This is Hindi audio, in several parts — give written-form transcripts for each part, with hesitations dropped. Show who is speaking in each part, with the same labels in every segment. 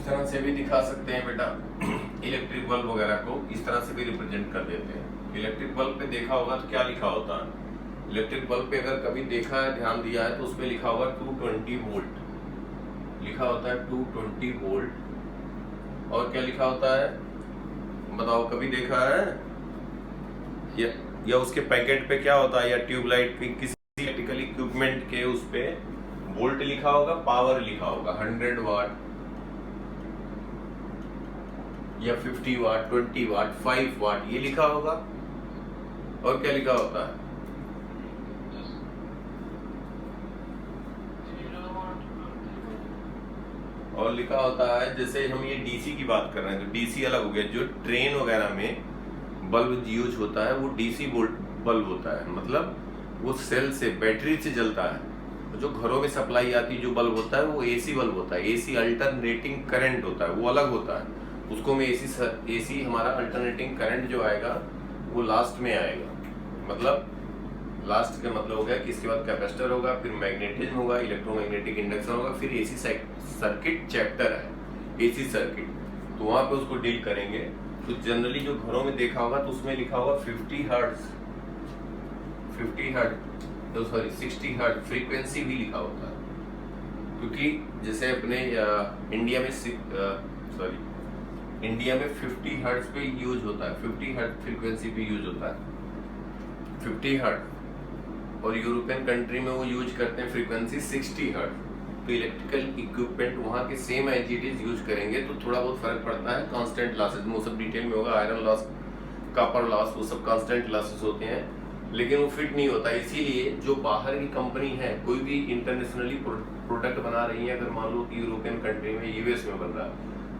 Speaker 1: इस तरह से भी दिखा सकते हैं बेटा। इलेक्ट्रिक बल्ब वगैरह को इस तरह से भी रिप्रेजेंट कर देते हैं। इलेक्ट्रिक बल्ब पे देखा होगा तो क्या लिखा होता है? इलेक्ट्रिक बल्ब पे अगर कभी देखा है, ध्यान दिया है, तो उस पे लिखा होगा 220 वोल्ट लिखा होता है, 220 वोल्ट। और क्या लिखा होता है बताओ, कभी देखा है? या उसके पैकेट पे क्या होता है, या ट्यूबलाइट की किसी इलेक्ट्रिकल इक्विपमेंट के उस पे वोल्ट लिखा होगा, पावर लिखा होगा, 100 वाट या 50 वाट, 20 वाट, 5 वाट, ये लिखा होगा। और क्या लिखा होता है? और लिखा होता है, जैसे हम ये डीसी की बात कर रहे हैं तो डीसी अलग हो गया। जो ट्रेन वगैरह में बल्ब यूज होता है वो डीसी बल्ब होता है, मतलब वो सेल से, बैटरी से जलता है। जो घरों में सप्लाई आती जो बल्ब होता है वो एसी बल्ब होता है, एसी अल्टरनेटिंग करंट होता है, वो अलग होता है। उसको में एसी हमारा अल्टरनेटिंग करंट जो आएगा वो लास्ट में आएगा। मतलब लास्ट का मतलब हो गया कि इसके बाद कैपेसिटर होगा, फिर मैग्नेटिज्म होगा, इलेक्ट्रोमैग्नेटिक इंडक्शन होगा, फिर एसी सर्किट चैप्टर है, एसी सर्किट, तो वहां पे उसको डील करेंगे। तो जनरली जो घरों में देखा होगा तो उसमें लिखा होगा 50 हर्ट्ज, 60 हर्ट्ज फ्रीक्वेंसी भी लिखा होता है। क्योंकि जैसे अपने इंडिया में 50 हर्ट्ज पे यूज होता है, 50 हर्ट्ज फ्रीक्वेंसी पे यूज होता है, 50 हर्ट्ज। और यूरोपियन कंट्री में वो यूज करते हैं फ्रीक्वेंसी 60 हर्ट्ज। तो इलेक्ट्रिकल इक्विपमेंट वहाँ के same as it is use करेंगे तो थोड़ा बहुत फर्क पड़ता है। कांस्टेंट लॉसेज में वो सब डिटेल में होगा, आयरन लॉस, कॉपर लॉस, वो सब कांस्टेंट लॉसेज होते हैं, लेकिन वो फिट नहीं होता। इसीलिए जो बाहर की कंपनी है, कोई भी इंटरनेशनली प्रोडक्ट बना रही है, अगर मान लो कि यूरोपियन कंट्री में, यूएस में बन रहा है,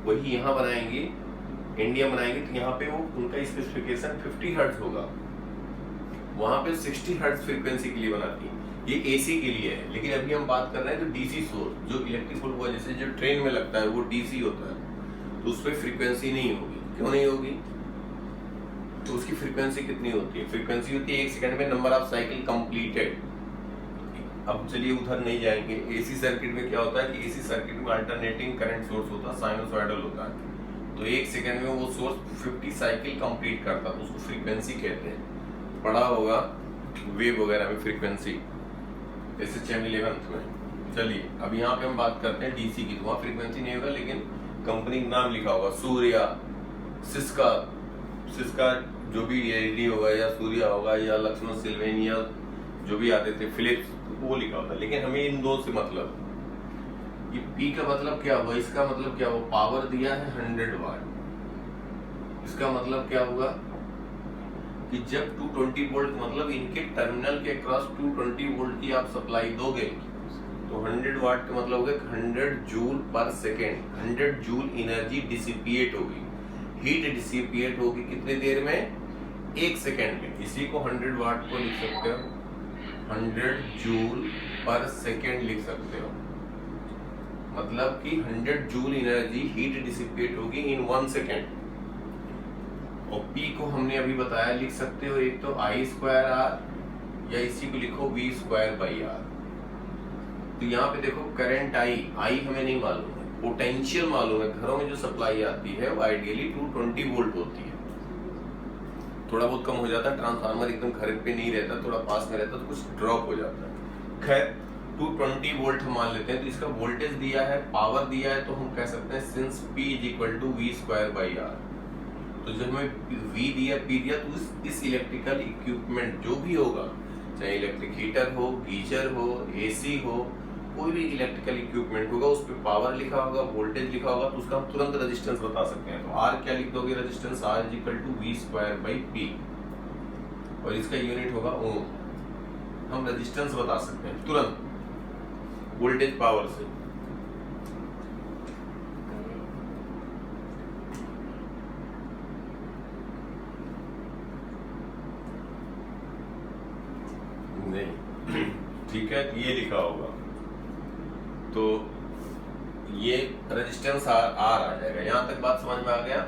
Speaker 1: वही यहाँ बनाएंगी, इंडिया बनाएंगे, तो यहाँ पे वो उनका स्पेसिफिकेशन 50 हर्ट्ज होगा, वहां पे 60 हर्ट्ज फ्रीक्वेंसी के लिए बनाती है। ये एसी के लिए है। लेकिन अभी हम बात कर रहे हैं तो डीसी सोर्स, जो इलेक्ट्रिकल हुआ, जैसे जो ट्रेन में लगता है वो डीसी होता है, तो उस पर फ्रीक्वेंसी नहीं होगी। क्यों नहीं होगी? तो उसकी फ्रीक्वेंसी कितनी होती है? फ्रीक्वेंसी होती है 1 सेकंड में नंबर ऑफ साइकिल कंप्लीटेड। अब चलिए उधर नहीं जाएंगे। एसी सर्किट में क्या होता है कि एसी सर्किट में अल्टरनेटिंग करंट सोर्स होता है, साइनोसॉइडल होता है, तो 1 सेकंड में वो सोर्स 50 साइकिल कंप्लीट करता है, तो उसको फ्रीक्वेंसी कहते हैं। पढ़ा होगा वेव वगैरह में फ्रीक्वेंसी, SHM 11th में। चलिए अब यहाँ पे हम बात करते हैं डीसी की, तो वहाँ फ्रीक्वेंसी नहीं होगा, लेकिन कंपनी का नाम लिखा होगा, सूर्या, सिस्का जो भी एलईडी होगा, या सूर्या होगा, या लक्ष्मण सिल्वेनिया जो भी आते थे, फिलिप्स, वो लिखा होता है। लेकिन हमें इन दो से मतलब, ये पी का मतलब क्या हुआ, इसका मतलब क्या हुआ, पावर दिया है 100 वाट। इसका मतलब क्या हुआ कि जब 220 वोल्ट, मतलब इनके टर्मिनल के क्रॉस 220 वोल्ट की आप सप्लाई दोगे, तो 100 वाट का मतलब होगा 100 जूल पर सेकेंड, 100 जूल एनर्जी डिसिपिएट होगी, हीट डिसिपिएट होगी कितने देर में? 1 सेकेंड में। इसी को 100 वाट को लिख सकते हो 100 जूल पर सेकेंड लिख सकते हो, मतलब कि 100 जूल एनर्जी हीट डिसिपेट होगी इन 1 सेकेंड। और P को हमने अभी बताया, लिख सकते हो एक तो I²R, या इसी को लिखो V²/R। तो यहाँ पे देखो करंट I हमें नहीं मालूम है, पोटेंशियल मालूम है। घरों में जो सप्लाई आती है वो आइडियली 220 वोल्ट होती है, थोड़ा बहुत कम हो जाता है, ट्रांसफार्मर एकदम घर पे नहीं रहता, थोड़ा पास में रहता तो कुछ ड्रॉप हो जाता है। खैर 220 वोल्ट हम मान लेते हैं। तो इसका वोल्टेज दिया है, पावर दिया है, तो हम कह सकते हैं सिंस P = V²/R। तो जब हमें V दिया, P दिया, तो इस इलेक्ट्रिकल इक्विपमेंट जो भी होगा, चाहे इलेक्ट्रिक हीटर हो, गीजर हो, एसी हो, कोई भी इलेक्ट्रिकल इक्विपमेंट होगा, उस पर पावर लिखा होगा, वोल्टेज लिखा होगा, तो उसका हम तुरंत रेजिस्टेंस बता सकते हैं। तो R क्या लिख दोगे रेजिस्टेंस? R = V²/P, और इसका यूनिट होगा ओम। हम रेजिस्टेंस बता सकते हैं तुरंत वोल्टेज पावर से। नहीं ठीक है, ये लिखा होगा, तो ये रेजिस्टेंस R आ जाएगा। यहां तक बात समझ में आ गया?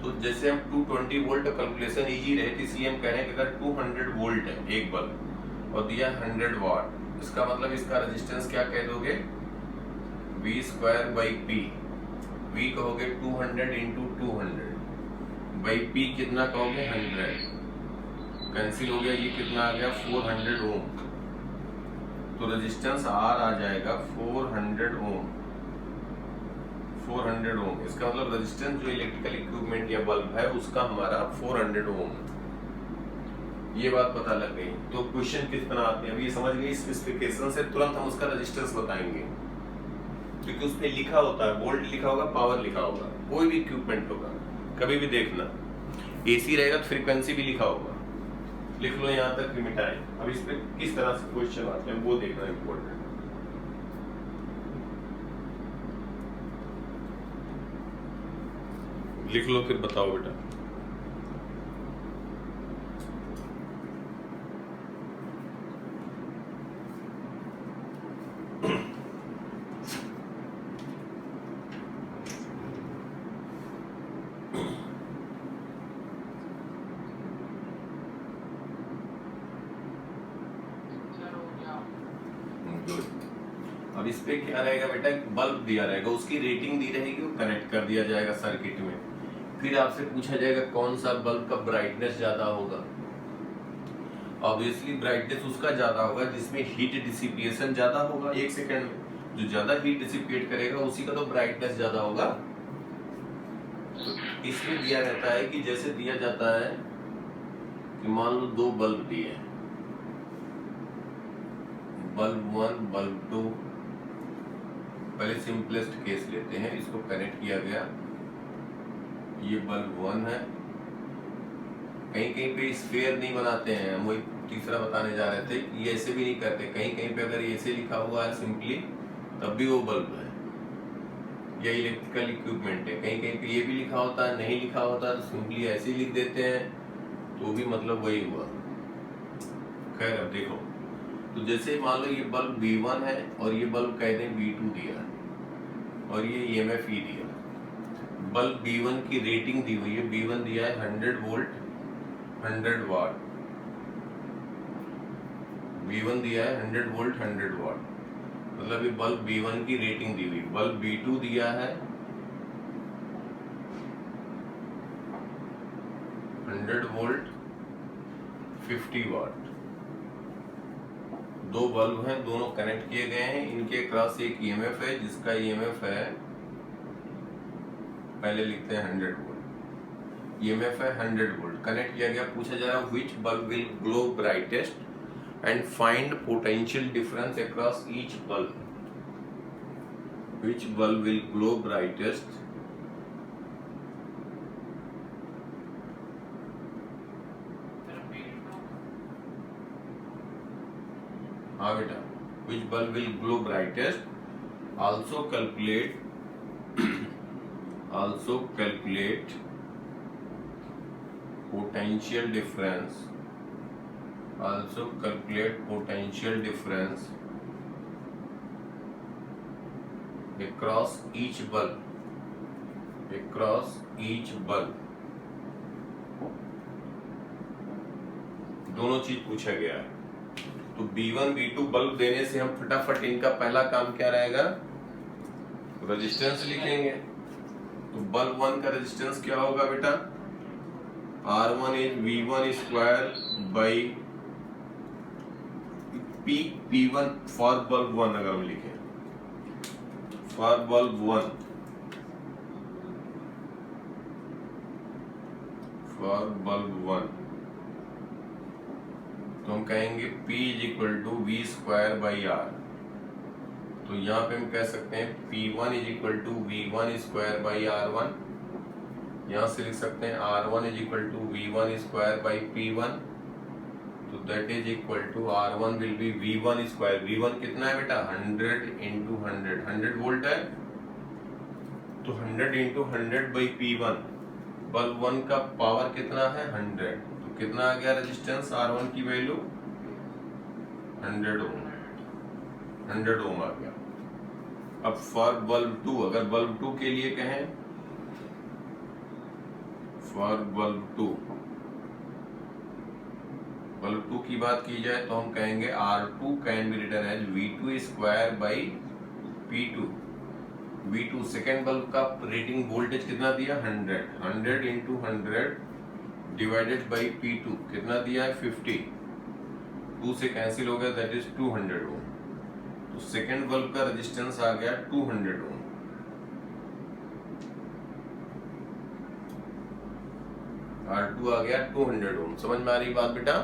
Speaker 1: तो जैसे हम 220 वोल्ट का कैलकुलेशन इजी रहे, तो इसलिए हम कह रहे हैं कि अगर 200 वोल्ट है एक बल्ब और दिया 100 वाट, इसका मतलब इसका रेजिस्टेंस क्या कह दोगे? V²/P। V कहोगे 200 इंटू 200 बाई P कितना कहोगे 100, कैंसिल हो गया, ये कितना आ गया 400 ओम। तो रेजिस्टेंस R आ जाएगा 400 ओम। 400 ओम, इसका मतलब रेजिस्टेंस जो इलेक्ट्रिकल इक्विपमेंट या बल्ब है उसका हमारा 400 ओम। ये बात पता लग गई। तो क्वेश्चन किस तरह आते हैं, अभी ये समझ गए, स्पेसिफिकेशन से तुरंत हम उसका रेजिस्टेंस बताएंगे, क्योंकि उसमें लिखा होता है, वोल्ट लिखा होगा, पावर लिखा होगा, कोई भी इक्विपमेंट होगा, कभी भी देखना एसी रहेगा तो फ्रीक्वेंसी भी लिखा होगा, लिख लो यहाँ तक मिटाए। अब इस पे किस तरह से क्वेश्चन आते हैं वो देखना इम्पोर्टेंट। लिख लो फिर बताओ बेटा। अब इस पे क्या रहेगा बेटा, बल्ब दिया रहेगा, उसकी रेटिंग दी रहेगी, वो कनेक्ट कर दिया जाएगा सर्किट में। फिर आपसे पूछा जाएगा कौन सा बल्ब का ब्राइटनेस ज्यादा होगा। ऑब्वियसली ब्राइटनेस उसका ज्यादा होगा जिसमें हीट डिसिपिएशन ज्यादा होगा, 1 सेकंड में जो ज्यादा हीट डिसिपिएट करेगा उसी का तो ब्राइटनेस ज्यादा होगा। तो इसमें दिया रहता है कि जैसे दिया जाता है कि मान लो 2 बल्ब दिए हैं, बल्ब 1 बल्ब 2, पहले सिंपलेस्ट केस लेते हैं, इसको कनेक्ट किया गया, ये बल्ब 1 है। कहीं कहीं पे स्फीयर नहीं बनाते हैं, हम वही तीसरा बताने जा रहे थे कि ये ऐसे भी नहीं करते, कहीं कहीं पे अगर ऐसे लिखा हुआ है सिंपली तब भी वो बल्ब है, ये इलेक्ट्रिकल इक्विपमेंट है। कहीं कहीं पे ये भी लिखा होता है, नहीं लिखा होता तो सिंपली ऐसे ही लिख देते हैं, तो भी मतलब वही हुआ। खैर अब देखो, तो जैसे मान लो ये बल्ब B1 है और ये बल्ब कह दें B2 दिया और ये EMF E दिया। बल्ब B1 की रेटिंग दी हुई है, B1 दिया है 100 वोल्ट 100 वाट, B1 दिया है 100 वोल्ट 100 वाट, मतलब ये बल्ब B1 की रेटिंग दी हुई। बल्ब B2 दिया है 100 वोल्ट 50 वाट। 2 बल्ब हैं, दोनों कनेक्ट किए गए हैं, इनके क्रॉस एक EMF है जिसका EMF है, पहले लिखते हैं 100 वोल्ट, EMF है 100 वोल्ट, कनेक्ट किया गया। पूछा जा रहा है which bulb will glow brightest and find potential difference across each bulb. Which bulb will glow brightest हाँ बेटा, which bulb will glow brightest, also calculate potential difference, across each bulb, दोनों चीज पूछा गया है। तो B1 B2 बल्ब देने से हम फटाफट इनका पहला काम क्या रहेगा, रेजिस्टेंस लिखेंगे। तो बल्ब 1 का रेजिस्टेंस क्या होगा बेटा, R1 is V1 square by P1 for bulb 1। अगर हम लिखें फॉर बल्ब 1 तो हम कहेंगे P is equal to V square by R. तो यहाँ पे हम कह सकते हैं P1 is equal to V1 square by R1, यहाँ से लिख सकते हैं R1 is equal to V1 square by P1, तो that is equal to R1 will be V1 square. V1 कितना है बेटा, 100 इंटू 100 वोल्ट है, तो 100 इंटू 100 बाई P1, बल्ब 1 का पावर कितना है 100, कितना आ गया रेजिस्टेंस R1 की वैल्यू 100 ओम आ गया। अब फॉर बल्ब 2, अगर बल्ब 2 के लिए कहें, फॉर बल्ब 2 की बात की जाए तो हम कहेंगे R2 can be written as V2 square by P2। V2 second bulb का रेटिंग वोल्टेज कितना दिया 100 इंटू 100 डिवाइडेड बाई P2 कितना दिया है 50, 2 से कैंसिल हो गया, दैट इज 200 ओम। तो सेकेंड बल्ब का रेजिस्टेंस आ गया 200 ओम। R2 आ गया 200 ओम। समझ में आ रही बात बेटा?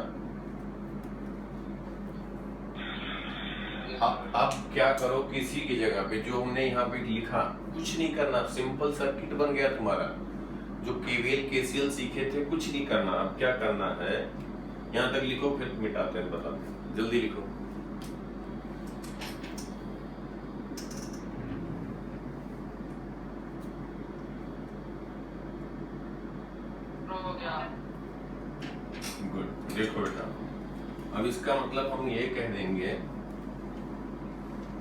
Speaker 1: अब क्या करो, किसी की जगह पे जो हमने यहाँ पे लिखा, कुछ नहीं करना, सिंपल सर्किट बन गया तुम्हारा। जो केवीएल केसीएल सीखे थे, कुछ नहीं करना। अब क्या करना है, यहाँ तक लिखो फिर मिटाते हैं, बताते, जल्दी लिखो। गुड, देखो बेटा, अब इसका मतलब हम ये कह देंगे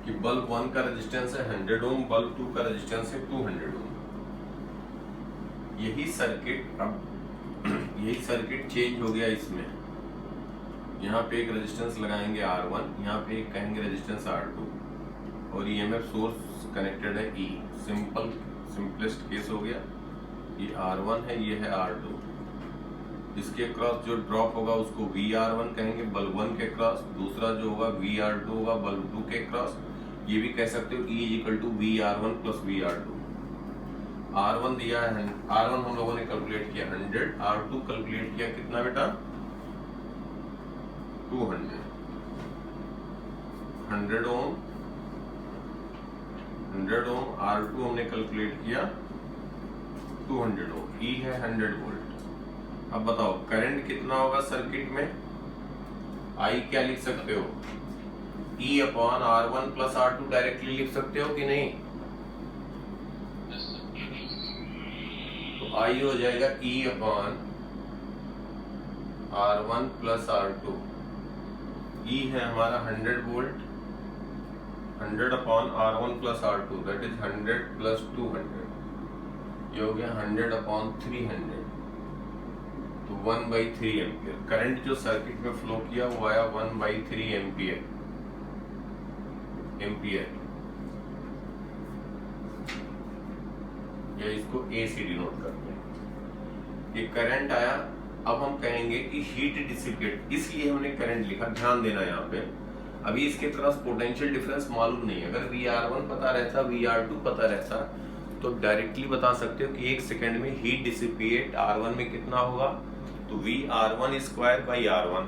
Speaker 1: कि बल्ब 1 का रेजिस्टेंस है 100 ओम, बल्ब 2 का रेजिस्टेंस है 200 ओम। यही सर्किट अब यही सर्किट चेंज हो गया इसमें। यहाँ पे एक रेजिस्टेंस लगाएंगे R1, यहाँ पे एक कहेंगे रेजिस्टेंस R2 और ईएमएफ सोर्स कनेक्टेड है E। सिंपलेस्ट केस हो गया। ये R1 है, ये है R2। इसके क्रॉस जो ड्रॉप होगा उसको VR1 कहेंगे बल्ब 1 के क्रॉस, दूसरा जो होगा VR2 होगा बल्ब 2 के क्रॉस। ये भी कह सकते हो E equal to VR1 plus VR2। R1 दिया है, R1 हम लोगों ने कैलकुलेट किया 100, R2 कैलकुलेट किया कितना बेटा 200। 100 ओम, 100 ओम, R2 हमने कैलकुलेट किया 200 ओम, E है 100 वोल्ट। अब बताओ करंट कितना होगा सर्किट में, I क्या लिख सकते हो, E upon R1 plus R2 directly लिख सकते हो कि नहीं? तो I हो जाएगा E upon R1 plus R2। E है हमारा 100 volt, 100 upon R1 plus R2 that is 100 plus 200, ये हो गया 100 अपॉन 300, तो 1/3 एम्पियर। करंट जो सर्किट में फ्लो किया वो आया 1/3 एम्पियर। या इसको ए से डिनोट करते हैं। ये करंट आया। अब हम कहेंगे कि हीट डिसिपेट, इसलिए हमने करंट लिखा, ध्यान देना यहाँ पे। अभी इसके तरफ पोटेंशियल डिफरेंस मालूम नहीं है। अगर VR1 पता रहता, VR2 पता रहता, तो डायरेक्टली बता सकते हो कि 1 सेकंड में हीट डिसिपेट R1 में कितना होगा, तो VR1 square by R1।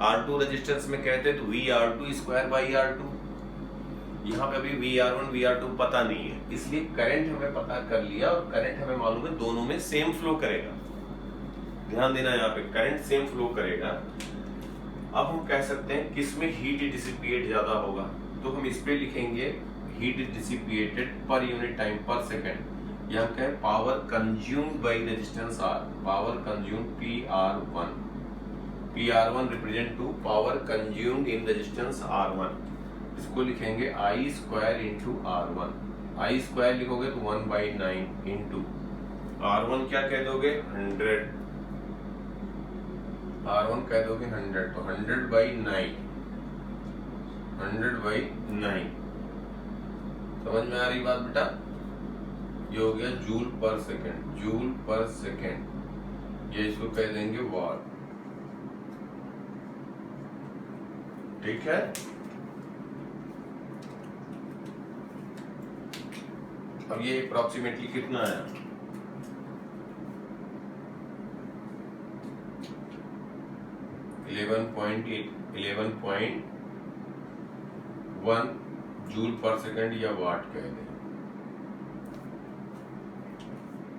Speaker 1: R2 resistance में कहते तो VR2 स्क्वायर बाई R2। यहाँ पे अभी VR1 VR2 पता नहीं है, इसलिए करंट हमें पता कर लिया और करंट हमें मालूम है दोनों में सेम फ्लो करेगा। ध्यान देना, यहाँ पे करंट सेम फ्लो करेगा। अब हम कह सकते हैं किसमें हीट डिसिपेट ज्यादा होगा, तो हम इस पे लिखेंगे heat dissipated per unit time per second, या हम कहें power consumed by resistance R, power consumed PR1। PR1 represent to power consumed in resistance R1। इसको लिखेंगे I square into R1। I square लिखोगे तो 1/9 इंटू R1 क्या कह दोगे 100, R1 कह दोगे 100, तो 100/9, 100/9। समझ में आ रही बात बेटा? ये हो गया जूल पर सेकेंड, जूल पर सेकेंड। ये इसको कह देंगे वाट। ठीक है, अब ये अप्रोक्सीमेटली कितना आया, इलेवन पॉइंट 1 जूल पर सेकंड या वाट कह दें।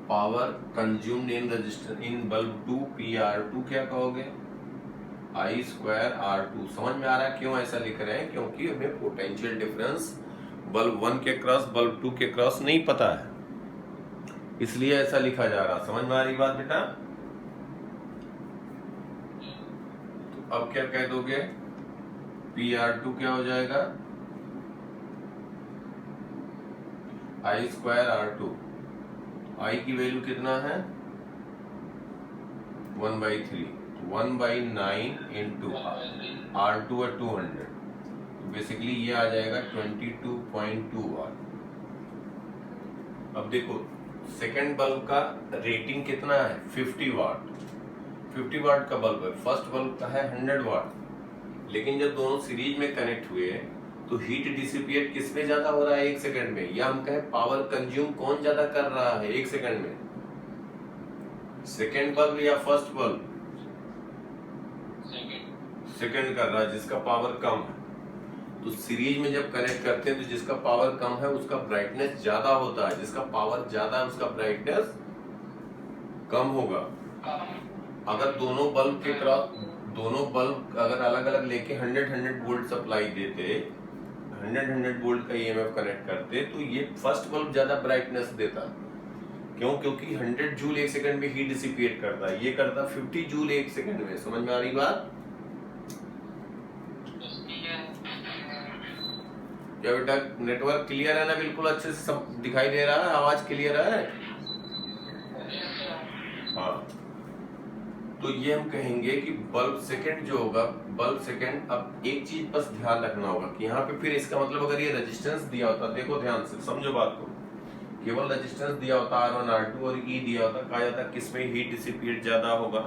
Speaker 1: Power consumed in register in bulb 2 PR2 क्या कहोगे I स्क्वायर R2। समझ में आ रहा है क्यों ऐसा लिख रहे हैं? क्योंकि हमें पोटेंशियल डिफरेंस बल्ब 1 के क्रॉस बल्ब 2 के क्रॉस नहीं पता है, इसलिए ऐसा लिखा जा रहा। समझ में आ रही बात बेटा? तो अब क्या कह दोगे, PR2 क्या हो जाएगा I स्क्वायर R2। I की वैल्यू कितना है 1/3, 1/9 इंटू R2 है 200, तो बेसिकली ये आ जाएगा 22.2 वाट। अब देखो सेकंड बल्ब का रेटिंग कितना है 50 वाट, 50 वाट का बल्ब है, फर्स्ट बल्ब का है 100 वाट। लेकिन जब दोनों सीरीज में कनेक्ट हुए तो हीट डिसिपिएट किस में ज्यादा हो रहा है 1 सेकंड में, या हम कहें पावर कंज्यूम कौन ज्यादा कर रहा है 1 सेकंड में, सेकंड बल्ब या फर्स्ट बल्ब? सेकंड कर रहा है जिसका पावर कम है। तो सीरीज में जब कनेक्ट करते हैं तो जिसका पावर कम है उसका ब्राइटनेस ज्यादा होता है, जिसका पावर ज्यादा है उसका ब्राइटनेस कम होगा। अगर दोनों बल्ब अगर अलग अलग लेके 100 वोल्ट सप्लाई देते, 100 वोल्ट का ईएमएफ कनेक्ट करते, तो ये फर्स्ट बल्ब ज्यादा ब्राइटनेस देता। क्यों? क्योंकि 100 जूल 1 सेकंड में हीट डिसिपिएट करता है, ये करता 50 जूल 1 सेकंड में। समझ में आ रही बात? क्या बेटा नेटवर्क क्लियर है ना? बिल्कुल अच्छे से सब दिखाई दे रहा है, आवाज क्लियर है? हाँ, तो ये हम कहेंगे कि बल्ब सेकंड जो होगा, बल्ब सेकंड। अब एक चीज बस ध्यान रखना होगा कि यहाँ पे फिर इसका मतलब अगर ये रेजिस्टेंस दिया होता, देखो ध्यान से समझो बात को, केवल रेजिस्टेंस दिया होता R1 R2 और E दिया होता, कहा जाता किसमें हीट डिसिपिएट ज्यादा होगा,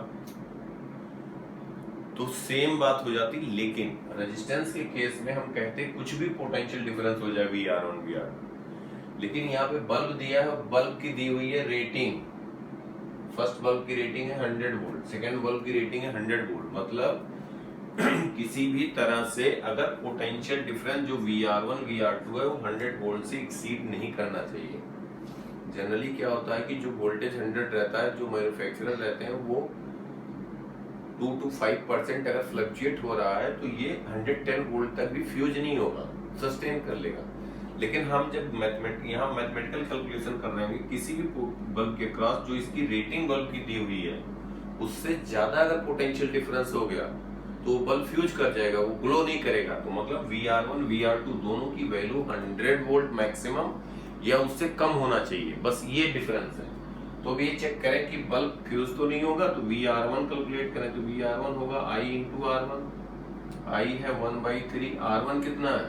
Speaker 1: तो सेम बात हो जाती। लेकिन रेजिस्टेंस के केस में हम कहते हैं कुछ भी पोटेंशियल डिफरेंस हो जाए VR1 VR2, लेकिन यहाँ पे बल्ब दिया है, बल्ब की दी हुई है रेटिंग, फर्स्ट बल्ब की रेटिंग है 100 वोल्ट, सेकेंड बल्ब की रेटिंग है 100 वोल्ट। मतलब किसी भी तरह से अगर पोटेंशियल डिफरेंस जो VR1 VR2 है वो 100 वोल्ट से एक्सीड नहीं करना चाहिए। जनरली क्या होता है कि जो वोल्टेज 100 रहता है, जो मैन्युफैक्चरर रहते हैं वो 2 to 5% अगर फ्लक्चुएट हो रहा है तो ये 110 वोल्ट तक भी फ्यूज नहीं होगा, सस्टेन कर लेगा। लेकिन हम जब यहाँ मैथमेटिकल कैलकुलेशन कर रहे हैं, किसी भी बल्ब के क्रॉस जो इसकी रेटिंग बल्ब की दी हुई है उससे ज्यादा अगर पोटेंशियल डिफरेंस हो गया तो बल्ब फ्यूज कर जाएगा, वो ग्लो नहीं करेगा। तो मतलब VR1 VR2 दोनों की वैल्यू 100 वोल्ट मैक्सिमम या उससे कम होना चाहिए, बस ये डिफरेंस है। तो अब ये चेक करें कि बल्ब फ्यूज तो नहीं होगा, तो VR1 कैलकुलेट करें तो VR1 होगा I into R1, I है 1/3, R1 कितना है?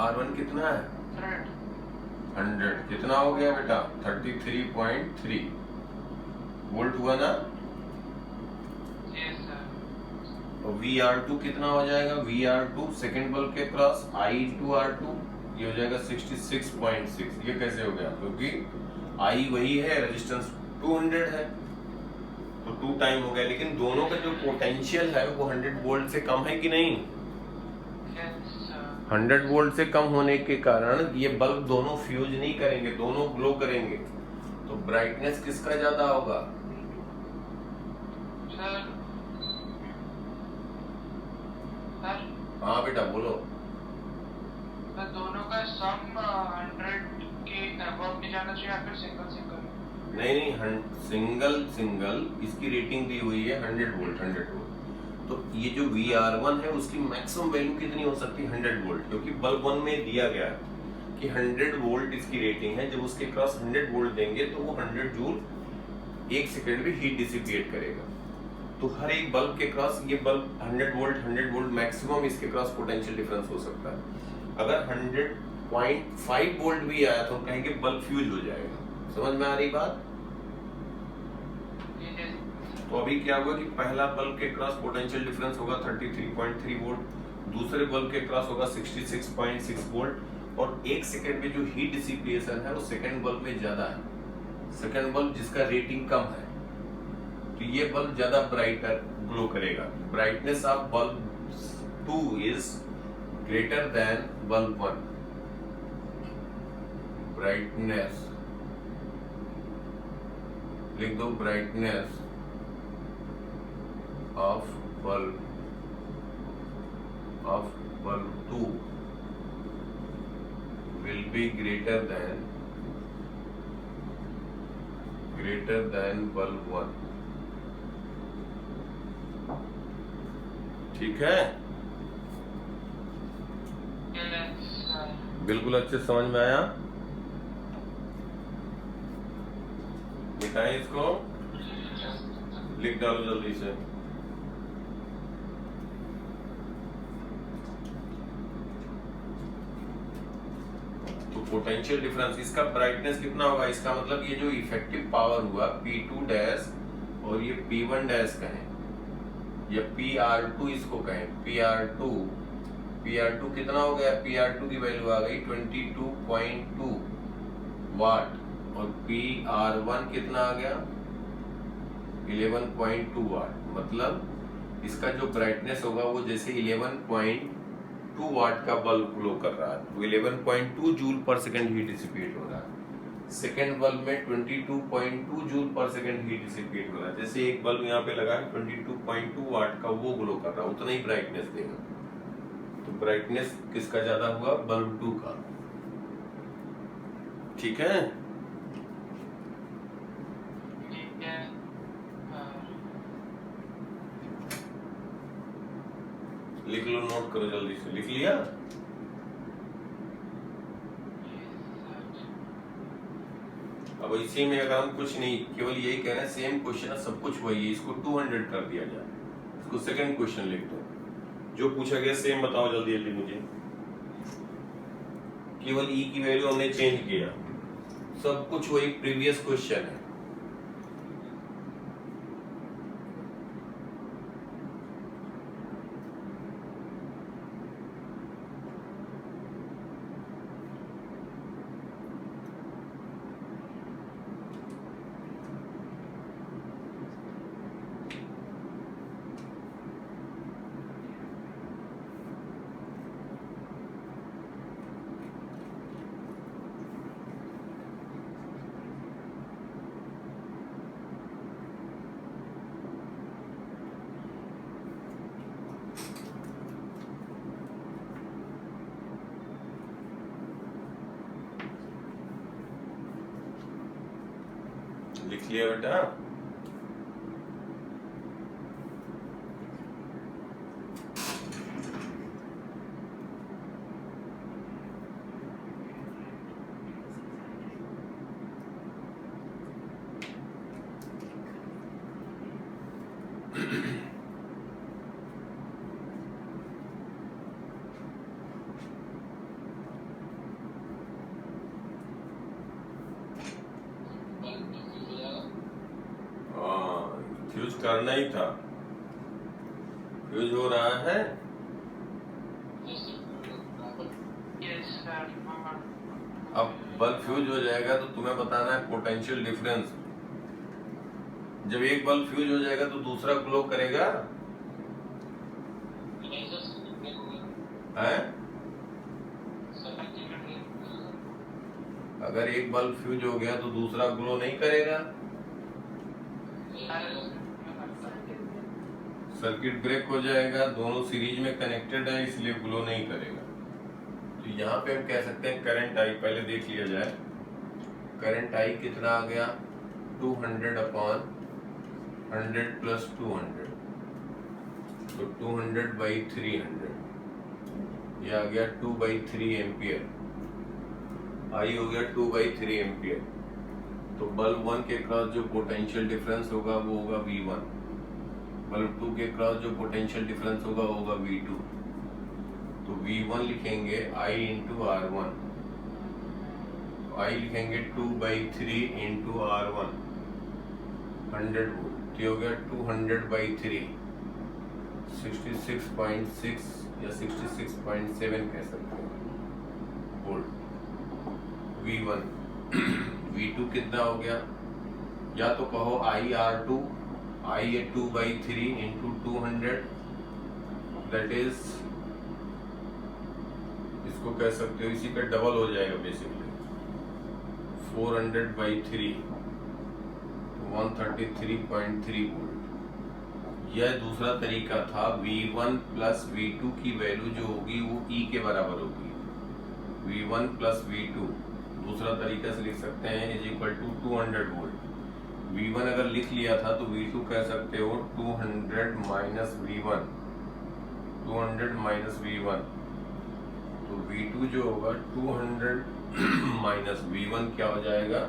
Speaker 1: R1 कितना है? 100। कितना हो गया बेटा? 33.3 वोल्ट हुआ ना? तो VR2 कितना हो जाएगा? VR2 सेकंड बल्ब के क्रॉस I into R2, ये हो जाएगा 66.6। ये कैसे हो गया? क्योंकि I वही है, रेजिस्टेंस 200 है तो 2 टाइम हो गया। लेकिन दोनों का जो पोटेंशियल है वो 100 वोल्ट से कम है कि नहीं? 100 वोल्ट से कम होने के कारण ये बल्ब दोनों फ्यूज नहीं करेंगे, दोनों ग्लो करेंगे। तो ब्राइटनेस किसका ज्यादा होगा? हाँ बेटा बोलो।
Speaker 2: दोनों का सम 100 के अबव नहीं जाना चाहिए या फिर सिंगल सिंगल?
Speaker 1: नहीं, सिंगल इसकी रेटिंग दी हुई है 100 वोल्ट। तो ये जो VR1 है उसकी मैक्सिमम वैल्यू कितनी हो सकती है? 100 वोल्ट, क्योंकि बल्ब 1 में दिया गया है कि 100 वोल्ट इसकी रेटिंग है। जब उसके क्रॉस 100 वोल्ट देंगे तो वो 100 जूल 1 सेकंड में हीट डिसिपिएट करेगा। तो हर एक बल्ब के क्रॉस ये बल्ब 100 वोल्ट मैक्सिमम इसके क्रॉस पोटेंशियल डिफरेंस हो सकता है। अगर 100.5 वोल्ट भी आया तो कहेंगे बल्ब फ्यूज हो जाएगा। समझ में आ रही बात? तो अभी क्या हुआ कि पहला बल्ब के क्रॉस पोटेंशियल डिफरेंस होगा 33.3 वोल्ट, दूसरे बल्ब के क्रॉस होगा 66.6 वोल्ट, और 1 सेकंड में जो हीट डिसिपिएशन है वो सेकंड बल्ब में ज्यादा है। सेकंड बल्ब जिसका रेटिंग कम है तो ये बल्ब ज्यादा ब्राइटर ग्लो करेगा। Brightness of bulb 2 is greater than bulb 1। Brightness लिख दो, brightness of bulb 2 will be greater than bulb 1। ठीक है? बिल्कुल अच्छे समझ में आया? मिटाएं इसको, लिख डालो जल्दी से। पोटेंशियल डिफरेंस, इसका ब्राइटनेस कितना होगा, इसका मतलब ये जो इफेक्टिव पावर हुआ P2 डैश और ये P1 डैश कहें या PR2 इसको कहें, PR2 कितना हो गया, PR2 की वैल्यू आ गई 22.2 वाट और PR1 कितना आ गया 11.2 वाट। मतलब इसका जो ब्राइटनेस होगा वो जैसे 11.2 वाट का बल्ब ग्लो कर रहा है तो 11.2 जूल पर सेकंड हीट डिसिपेट हो रहा है। सेकेंड बल्ब में 22.2 जूल पर सेकंड हीट डिसिपेट हो रहा है। जैसे एक बल्ब यहाँ पे लगा है 22.2 वाट का, वो ग्लो कर रहा है, उतना ही ब्राइटनेस देगा। तो ब्राइटनेस किसका ज्यादा हुआ, बल्ब 2 का। ठीक है, लिख लो, नोट करो, जल्दी से लिख लिया। अब इसी में अगर हम कुछ नहीं, केवल यही कह रहे हैं सेम क्वेश्चन है, सब कुछ वही है, इसको 200 कर दिया जाए। इसको सेकंड क्वेश्चन लिख दो, जो पूछा गया सेम बताओ जल्दी जल्दी मुझे। केवल ई की वैल्यू हमने चेंज किया, सब कुछ वही प्रीवियस क्वेश्चन है। लिख लिया बेटा। फ्यूज करना ही था, फ्यूज हो रहा है। अब बल्ब फ्यूज हो जाएगा तो तुम्हें बताना है पोटेंशियल डिफरेंस। जब एक बल्ब फ्यूज हो जाएगा तो दूसरा ग्लो करेगा है? अगर एक बल्ब फ्यूज हो गया तो दूसरा ग्लो नहीं करेगा। सर्किट ब्रेक हो जाएगा, दोनों सीरीज में कनेक्टेड है इसलिए ग्लो नहीं करेगा। तो यहाँ पे हम कह सकते हैं करंट आई, पहले देख लिया जाए करंट आई कितना आ गया 200/100 प्लस 200, तो 200/300, ये आ गया 2/3 एम्पियर। आई हो गया 2/3 एम्पियर। तो बल्ब 1 के क्रॉस जो पोटेंशियल डिफरेंस होगा वो होगा V1, बल्ब 2 के क्रॉस जो पोटेंशियल डिफरेंस होगा वो होगा V2। तो V1 लिखेंगे I इंटू R1, I लिखेंगे 2/3 इंटू R1 100 वोल्ट, ये हो गया 200/3 66.6 या 66.7 कह सकते हैं वोल्ट V1। V2 कितना हो गया, या तो कहो IR2, I है 2/3 इंटू 200, दैट इज, इसको कह सकते हो इसी का डबल हो जाएगा बेसिकली 400/3, 133.3 वोल्ट। यह दूसरा तरीका था। V1 प्लस V2 की वैल्यू जो होगी वो E के बराबर होगी। V1 प्लस V2 दूसरा तरीका से लिख सकते हैं is equal to 200 volt. V1 अगर लिख लिया था तो V2 कह सकते हो 200 माइनस V1, 200 माइनस V1, तो V2 जो होगा 200 माइनस V1 क्या हो जाएगा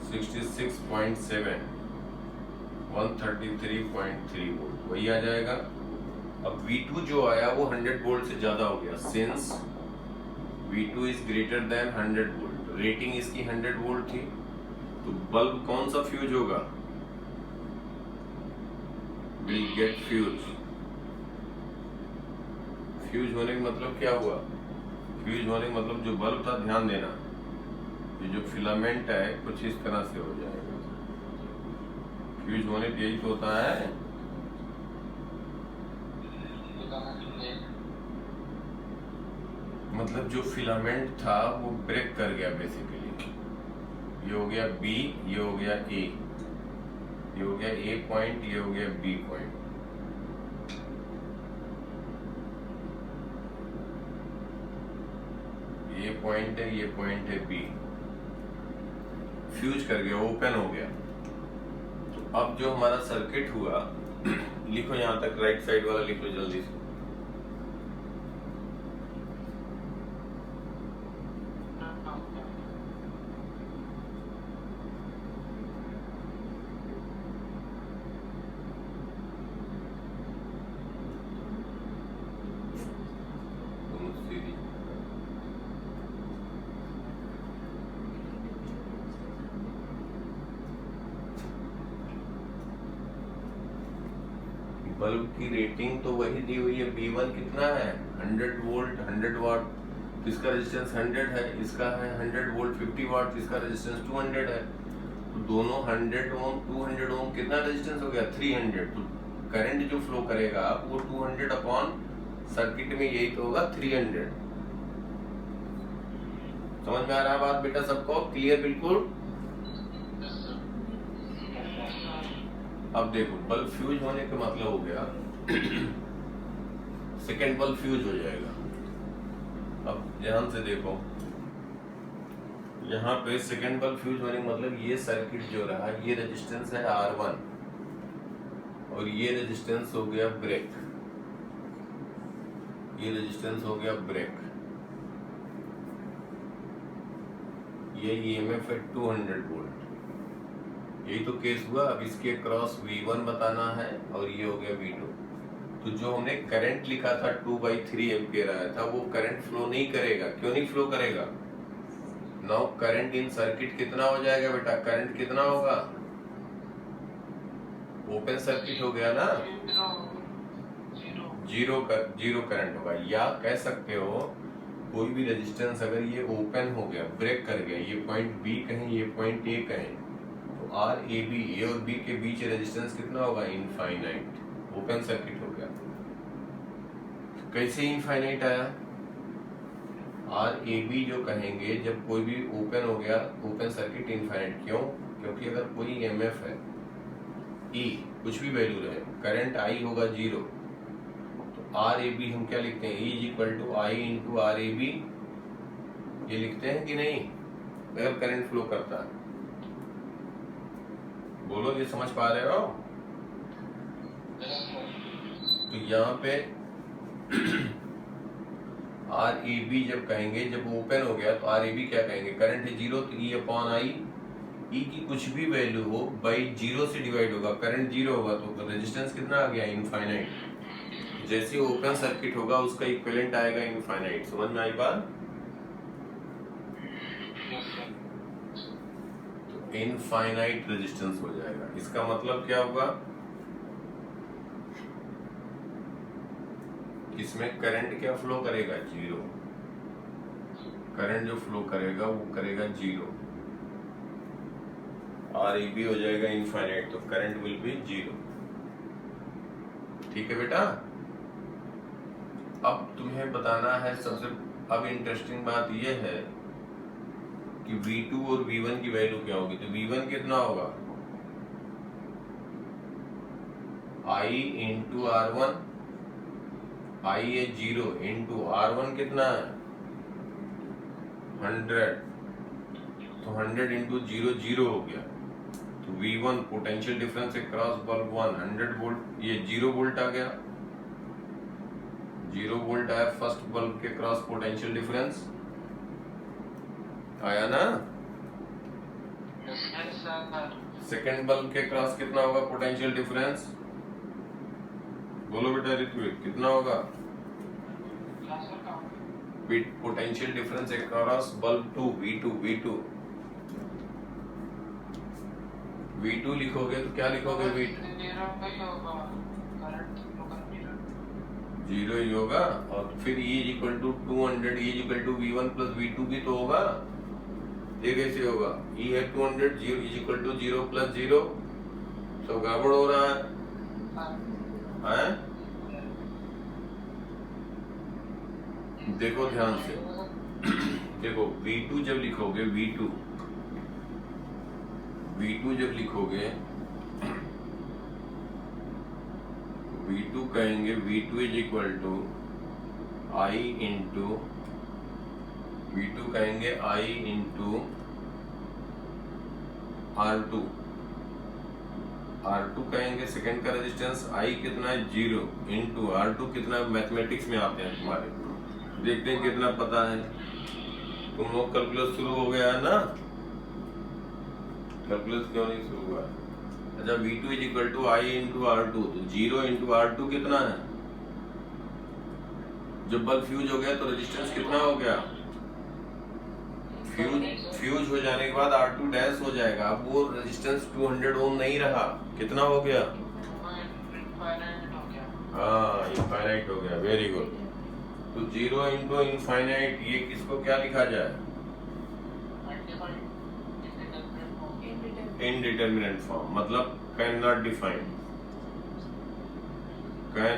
Speaker 1: 66.7, 133.3 वोल्ट, वही आ जाएगा। अब V2 जो आया वो 100 वोल्ट से ज्यादा हो गया, since V2 is greater than 100 volt, rating इसकी 100 वोल्ट थी, तो बल्ब कौन सा फ्यूज होगा, विल गेट फ्यूज। फ्यूज होने का मतलब क्या हुआ, फ्यूज होने का मतलब जो बल्ब था, ध्यान देना, ये जो फिलामेंट है कुछ इस तरह से हो जाएगा। फ्यूज होने पे यही तो होता है, मतलब जो फिलामेंट था वो ब्रेक कर गया बेसिकली। ये हो गया बी, ये हो गया ए, ये हो गया ए पॉइंट, ये हो गया बी पॉइंट। ये पॉइंट है, ये पॉइंट है बी, फ्यूज कर गया, ओपन हो गया। तो अब जो हमारा सर्किट हुआ लिखो यहां तक, राइट साइड वाला लिख लो जल्दी से। बल्ब की रेटिंग तो वही दी हुई है, B1 कितना है 100 वोल्ट 100 वाट, इसका रेजिस्टेंस 100 है, इसका है 100 वोल्ट 50 वाट, इसका रेजिस्टेंस 200 है। तो दोनों 100 ओम 200 ओम कितना रेजिस्टेंस हो गया 300। तो करंट जो फ्लो करेगा वो 200 अपॉन सर्किट में यही तो होगा 300। समझ में आ रहा है बात बेटा सबको, क्लियर बिल्कुल। अब देखो बल्ब फ्यूज होने का मतलब हो गया सेकेंड बल्ब फ्यूज हो जाएगा। अब ध्यान से देखो, यहाँ पे सेकेंड बल्ब फ्यूज होने का मतलब ये सर्किट जो रहा, ये रेजिस्टेंस है R1 और ये रेजिस्टेंस हो गया ब्रेक, ये रेजिस्टेंस हो गया ब्रेक, ये EMF है 200 वोल्ट। यही तो केस हुआ। अब इसके क्रॉस V1 बताना है और ये हो गया V2। तो जो हमने करंट लिखा था 2/3 एम्पियर आया था, वो करंट फ्लो नहीं करेगा। क्यों नहीं फ्लो करेगा? नाउ करंट इन सर्किट कितना हो जाएगा बेटा, करंट कितना होगा, ओपन सर्किट हो गया ना, जीरो करंट होगा। या कह सकते हो कोई भी रेजिस्टेंस अगर ये ओपन हो गया, ब्रेक कर गया, ये पॉइंट बी कहें, ये पॉइंट ए कहें, तो आर ए बी, ए और बी के बीच रेजिस्टेंस कितना होगा, इनफाइनाइट, ओपन सर्किट हो गया। कैसे इनफाइनाइट आया? आर ए बी जो कहेंगे जब कोई भी ओपन हो गया, ओपन सर्किट इनफाइनाइट। क्यों? क्योंकि अगर कोई एमएफ है, ई कुछ भी वैल्यू रहे, करंट आई होगा 0, तो आर ए बी हम क्या लिखते हैं, E is equal to I into R A B, ये लिखते हैं कि नहीं, अगर करंट फ्लो करता है। बोलो, ये समझ पा रहे हो? तो यहाँ पे आर ए बी जब कहेंगे, जब ओपन हो गया तो आर ए बी क्या कहेंगे, करंट है 0, तो ई अपॉन आई, ई की कुछ भी वैल्यू हो बाई 0 से डिवाइड होगा, करंट 0 होगा तो रेजिस्टेंस कितना आ गया, इनफाइनाइट। जैसे ओपन सर्किट होगा उसका इक्विवेलेंट आएगा इनफाइनाइट। समझ में आई बात? तो इनफाइनाइट रेजिस्टेंस हो जाएगा। इसका मतलब क्या होगा, इसमें करंट क्या फ्लो करेगा, 0। करंट जो फ्लो करेगा वो करेगा 0, आर ए बी हो जाएगा इनफाइनाइट, तो करंट विल बी 0। ठीक है बेटा? अब तुम्हें बताना है सबसे, अब इंटरेस्टिंग बात यह है कि V2 और V1 की वैल्यू क्या होगी। तो V1 कितना होगा, I इंटू R1, I है 0 इंटू R1 कितना है 100, तो 100 इंटू 0 0 हो गया। तो V1 पोटेंशियल डिफरेंस है क्रॉस बल्ब 1 100 वोल्ट, ये 0 वोल्ट आ गया, 0 वोल्ट आया फर्स्ट बल्ब के क्रॉस पोटेंशियल डिफरेंस आया ना। सेकेंड बल्ब के क्रॉस कितना होगा पोटेंशियल डिफरेंस, बोलो बेटा ऋत्विक, कितना होगा, potential difference across bulb two V2 लिखोगे तो क्या लिखोगे? V2 जीरो ही होगा, और फिर E is equal to 200, E is equal to V1 plus V2 भी तो होगा। ये कैसे होगा? E है 200, zero is equal to 0 plus 0, सब गड़बड़ हो रहा है? देखो ध्यान से, देखो V2 जब लिखोगे, V2 जब लिखोगे, V2 कहेंगे V2 is equal to I into V2 कहेंगे I इंटू R2 कहेंगे सेकंड का रेजिस्टेंस I कितना है 0 इंटू R2 कितना, मैथमेटिक्स में आते हैं तुम्हारे, देखते हैं कितना पता है। तुम लोग कैलकुलस शुरू हो गया है ना? कैलकुलस क्यों नहीं शुरू हुआ है? अच्छा, V2 is equal to I into R2, तो 0 इंटू R2 कितना है? जब बल्ब फ्यूज हो गया तो रेजिस्टेंस कितना हो गया? फ्यूज हो जाने के बाद R2 डैश हो जाएगा, अब वो रेजिस्टेंस 200 ओम नहीं रहा, कितना हो गया? हाँ, इनफाइनाइट हो गया, वेरी गुड। तो 0 इंटू इनफाइनाइट, ये किसको क्या लिखा जाए? इनडिटरमिनेंट फॉर्म, मतलब can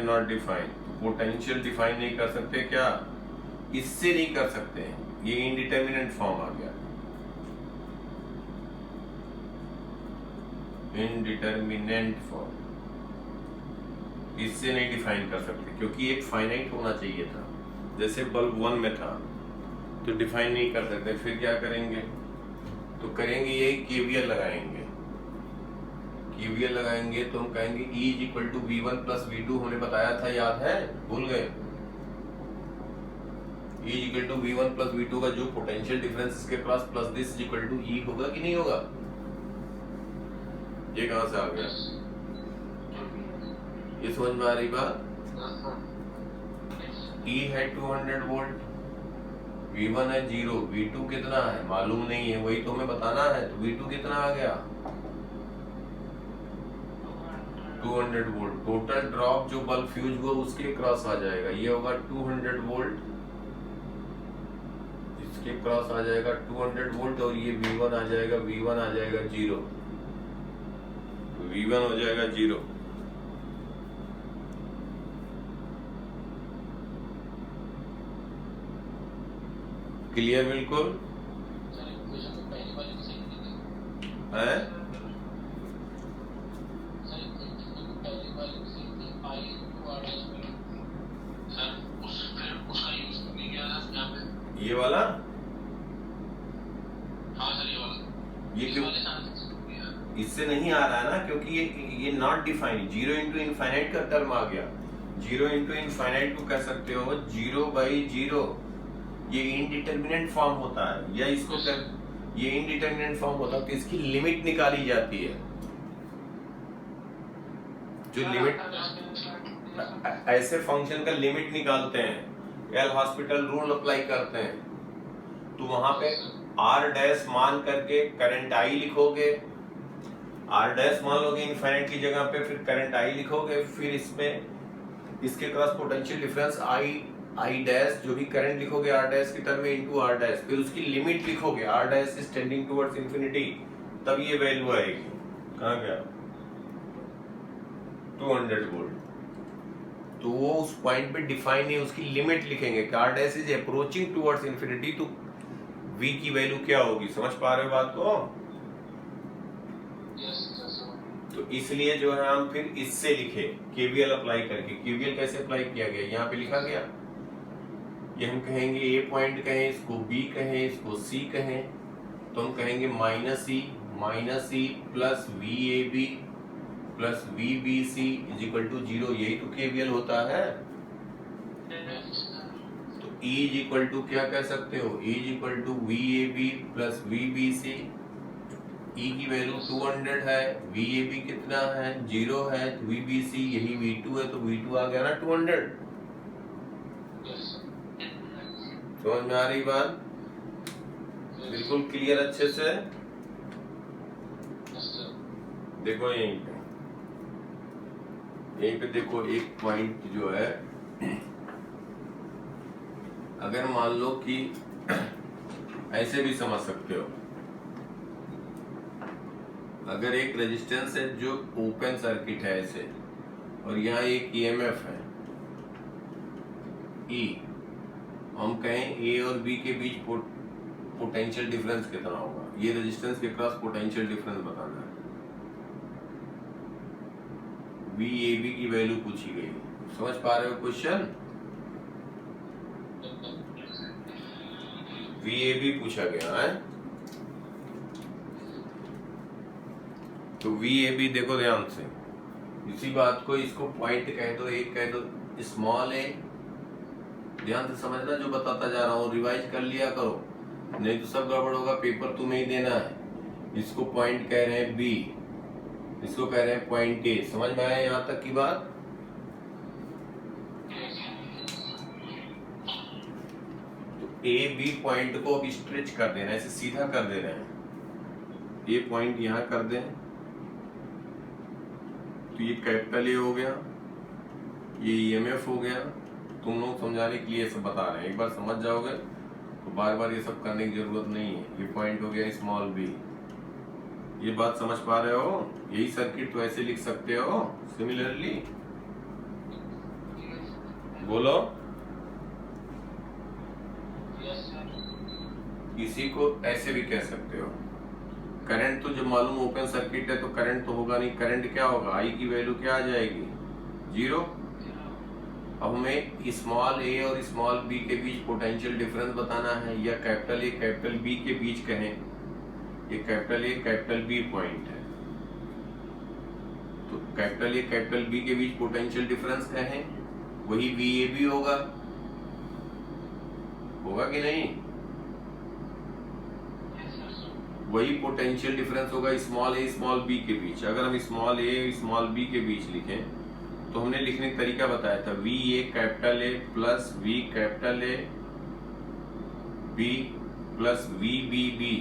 Speaker 1: not define. Potential define नहीं कर सकते क्या? इससे नहीं कर सकते हैं, ये इनडिटरमिनेंट फॉर्म आ गया। इनडिटरमिनेंट फॉर्म, इससे नहीं डिफाइन कर सकते, क्योंकि एक फाइनाइट होना चाहिए था, जैसे बल्ब 1 में था, तो डिफाइन नहीं कर सकते। फिर क्या करेंगे? तो करेंगे ये KVL लगाएंगे तो हम कहेंगे E is equal to V1 plus V2 हमने बताया था, याद है? भूल गए? E is equal to V1 plus V2 का जो पोटेंशियल डिफरेंस इसके cross plus this is equal to E होगा कि नहीं होगा? ये कहां से आ गया? ये समझ में आ रही बात? E है 200 वोल्ट, V1 है 0, V2 कितना है मालूम नहीं है, वही तो हमें बताना है। तो V2 कितना आ गया? 200 वोल्ट। टोटल ड्रॉप जो बल्ब फ्यूज हुआ उसके क्रॉस आ जाएगा, ये होगा 200 वोल्ट, इसके क्रॉस आ जाएगा 200 वोल्ट, और ये V1 आ जाएगा 0, तो V1 हो जाएगा 0। क्लियर बिल्कुल है? ये वाला? हाँ सर, ये वाला। ये क्यों इससे नहीं आ रहा है ना? क्योंकि ये नॉट डिफाइंड, 0 इंटू इनफाइनाइट का टर्म आ गया। 0 इंटू इनफाइनाइट को कह सकते हो 0/0, ये इनडिटरमिनेंट फॉर्म होता है, या इसको ये इनडिटरमिनेंट फॉर्म होता है, तो इसकी लिमिट निकाली जाती है। जो लिमिट, ऐसे फंक्शन का लिमिट निकालते हैं, एल हॉस्पिटल रूल अप्लाई करते हैं, तो वहां पे R डैश मान करके करंट I लिखोगे, R डैश मान लोगे इनफाइनाइट की जगह पे, फिर करंट I लिखोगे, फिर इसमें इसके cross potential difference I dash जो भी करंट लिखोगे R डैश के टर्म में इनटू R डैश, फिर उसकी लिमिट लिखोगे, R dash is tending towards infinity, तब ये वैल्यू आएगी। कहां गया? 200 वोल्ट। तो वो उस पॉइंट पे डिफाइन नहीं, उसकी लिमिट लिखेंगे, R dash is approaching towards infinity, तो V की वैल्यू क्या होगी? समझ पा रहे हो बात को? तो इसलिए जो है हम फिर इससे लिखे KVL अप्लाई करके। KVL कैसे अप्लाई किया गया? यहाँ पे लिखा गया, ये हम कहेंगे A पॉइंट कहें, इसको B कहें, इसको C कहें, तो हम कहेंगे minus E plus VAB plus VBC is equal to 0, यही तो KVL होता है। तो E इज इक्वल टू क्या कह सकते हो? E is equal to VAB plus VBC, E की वैल्यू 200 है, VAB कितना है? 0 है, तो VBC यही V2 है, तो V2 आ गया ना 200। समझ में आ रही बात? बिल्कुल क्लियर अच्छे से। देखो यहीं पे देखो एक पॉइंट जो है, अगर मान लो कि ऐसे भी समझ सकते हो, अगर एक रेजिस्टेंस है जो ओपन सर्किट है ऐसे, और यहाँ एक ईएमएफ है ई, हम कहें ए और बी के बीच पोटेंशियल डिफरेंस कितना होगा, ये रेजिस्टेंस के क्रॉस पोटेंशियल डिफरेंस बताना है। वी ए बी की वैल्यू पूछी गई, समझ पा रहे हो क्वेश्चन? वी ए बी पूछा गया है, तो वी ए बी देखो ध्यान से, इसी बात को इसको पॉइंट कह दो, एक कह दो स्मॉल ए, ध्यान से समझना जो बताता जा रहा हूँ, रिवाइज कर लिया करो, नहीं तो सब गड़बड़ होगा, पेपर तुम्हें ही देना है। इसको पॉइंट कह रहे हैं बी, इसको कह रहे हैं पॉइंट ए, समझ में आया यहाँ तक की बात? तो ए बी पॉइंट को अब स्ट्रेच कर देना, ऐसे सीधा कर दे रहे हैं, ए पॉइंट यहाँ कर दें, तो ये कैपिटल ए हो गया, ये ईएमएफ हो गया। तुम लोग समझाने के लिए सब बता रहे हैं, एक बार समझ जाओगे तो बार बार ये सब करने की जरूरत नहीं है। ये पॉइंट हो गया स्मॉल बी, ये बात समझ पा रहे हो? यही सर्किट तो ऐसे लिख सकते हो सिमिलरली, बोलो। इसी को ऐसे भी कह सकते हो, करंट तो जो मालूम ओपन सर्किट है तो करंट तो होगा नहीं, करंट क्या होगा, आई की वैल्यू क्या आ जाएगी, 0। अब हमें स्मॉल ए और स्मॉल बी के बीच पोटेंशियल डिफरेंस बताना है, या कैपिटल ए कैपिटल बी के बीच कहें, ये capital A capital B point है, तो कैपिटल ए कैपिटल बी के बीच पोटेंशियल डिफरेंस कहें, वही वी ए बी होगा कि नहीं? वही पोटेंशियल डिफरेंस होगा स्मॉल ए स्मॉल बी के बीच। अगर हम स्मॉल ए स्मॉल बी के बीच लिखें तो हमने लिखने का तरीका बताया था, V A capital A plus V capital A B plus V B B,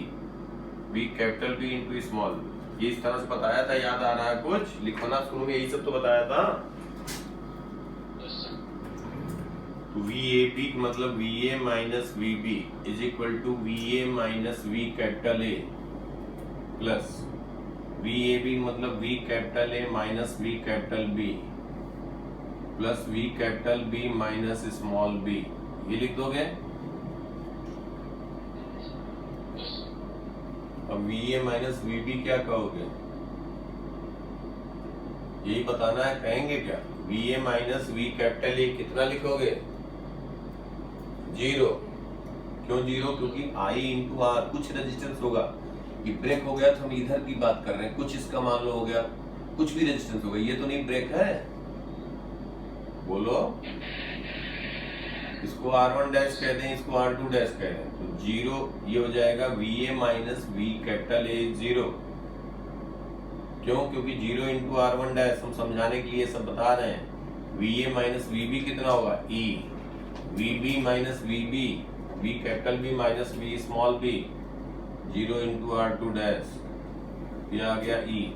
Speaker 1: V capital B into small, ये इस तरह से बताया था, याद आ रहा है कुछ? लिखना शुरू में यही सब तो बताया था। तो वी ए बी मतलब V A minus V B is equal to V A minus V capital A plus V A B मतलब V capital A minus V capital B plus V capital B minus small B, ये लिख दोगे। अब V A minus V B क्या कहोगे, यही बताना है, कहेंगे क्या? V A minus V capital A कितना लिखोगे, 0। क्यों 0? क्योंकि आई इंटू आर, कुछ रेजिस्टेंस होगा, ये ब्रेक हो गया तो हम इधर की बात कर रहे हैं, कुछ इसका मान लो हो गया, कुछ भी रेजिस्टेंस होगा, ये तो नहीं ब्रेक है, बोलो। इसको R1 डैश कह दें, इसको R2 डैश कह दें, तो 0 ये हो जाएगा V A minus V capital A 0। क्यों? क्योंकि 0 इंटू R1 डैश, हम समझाने के लिए सब बता रहे हैं। V A minus V B कितना होगा, E, V B minus V B, V capital B minus V small B, 0 into R2 dash, ये आ गया E।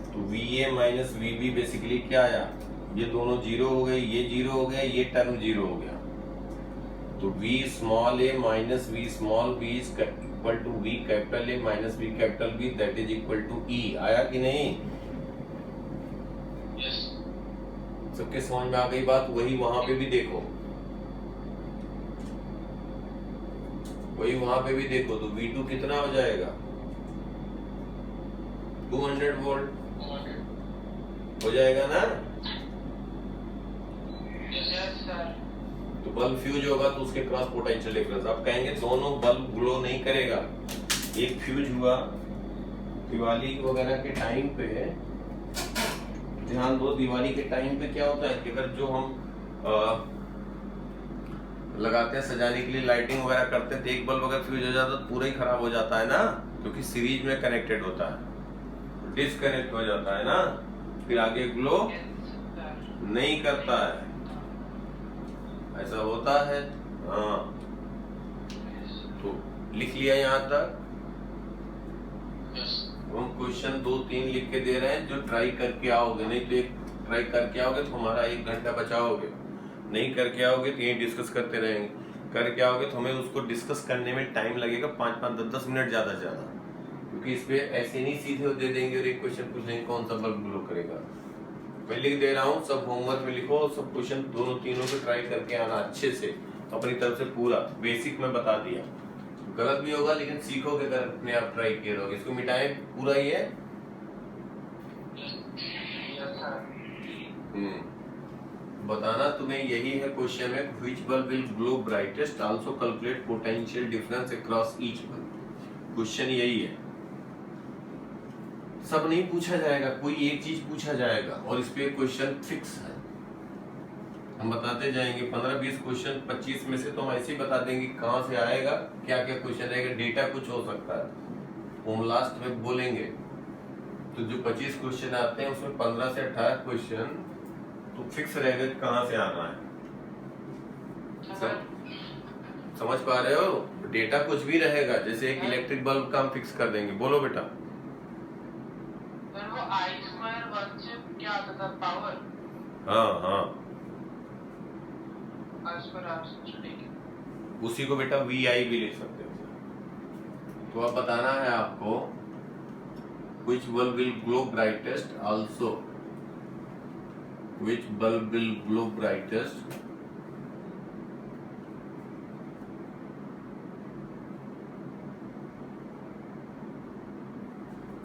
Speaker 1: तो V A minus V B basically क्या आया, ये दोनों 0 हो गए, ये 0 हो गया, ये टर्म 0 हो गया, तो v small a minus v small b is equal to v capital A minus v capital B, that is equal to E। आया कि नहीं?
Speaker 2: यस।
Speaker 1: सबके समझ में आ गई बात? वही वहां पे भी देखो, वही वहां पे भी देखो, तो V2 कितना हो जाएगा, 200 वोल्ट हो जाएगा ना? तो बल्ब फ्यूज होगा तो उसके क्रॉस पोटेंशियल डिफरेंस, आप कहेंगे दोनों बल्ब ग्लो नहीं करेगा, एक फ्यूज हुआ दिवाली वगैरह के टाइम पे, ध्यान दो, दिवाली के टाइम पे क्या होता है कि अगर जो हम लगाते हैं सजाने के लिए, लाइटिंग वगैरह करते हैं, तो एक बल्ब अगर फ्यूज हो जाता है तो पूरा ही खराब हो जाता है ना, क्योंकि सीरीज में कनेक्टेड होता है, डिस्कनेक्ट हो जाता है ना, फिर आगे ग्लो नहीं करता है, ऐसा होता है। हाँ, तो लिख लिया यहाँ तक।
Speaker 2: यस
Speaker 1: हम क्वेश्चन 2-3 लिख के दे रहे हैं जो ट्राई करके आओगे, नहीं तो एक ट्राई करके आओगे तो हमारा 1 घंटा बचाओगे, नहीं करके आओगे तो यही डिस्कस करते रहेंगे, करके आओगे तो हमें उसको डिस्कस करने में टाइम लगेगा 5-5, 10-10 मिनट ज्यादा ज्यादा, क्योंकि इस पे ऐसे नहीं सीधे दे देंगे और एक क्वेश्चन पूछ लेंगे कौन सा बल्ब ग्लो करेगा। मैं लिख दे रहा हूँ, सब होमवर्क में लिखो, सब क्वेश्चन दोनों तीनों को ट्राई करके आना अच्छे से, अपनी तरफ से पूरा बेसिक में बता दिया। गलत भी होगा लेकिन सीखोगे अगर अपने आप ट्राई किए रहोगे। इसको मिटाएं, पूरा ही है।
Speaker 2: Yes sir.
Speaker 1: बताना तुम्हें यही है क्वेश्चन में, which bulb will glow brightest, also calculate potential difference across each bulb. Question यही है, सब नहीं पूछा जाएगा, कोई एक चीज पूछा जाएगा और इस पे क्वेश्चन फिक्स है। हम बताते जाएंगे 15-20 क्वेश्चन, 25 में से तो हम ऐसे ही बता देंगे कहां से आएगा, क्या क्या क्वेश्चन रहेगा, डेटा कुछ हो सकता है, हम लास्ट में बोलेंगे। तो जो 25 क्वेश्चन आते हैं उसमें 15 से 18 क्वेश्चन तो फिक्स रहेगा कहां से आना है। समझ पा रहे हो? डेटा कुछ भी रहेगा, जैसे एक इलेक्ट्रिक बल्ब का हम फिक्स कर देंगे। बोलो बेटा।
Speaker 2: सर वो I² से क्या आता था, पावर?
Speaker 1: हाँ, उसी को बेटा VI भी लिख सकते हो। तो अब बताना है आपको, which bulb will glow brightest, also which bulb will glow brightest,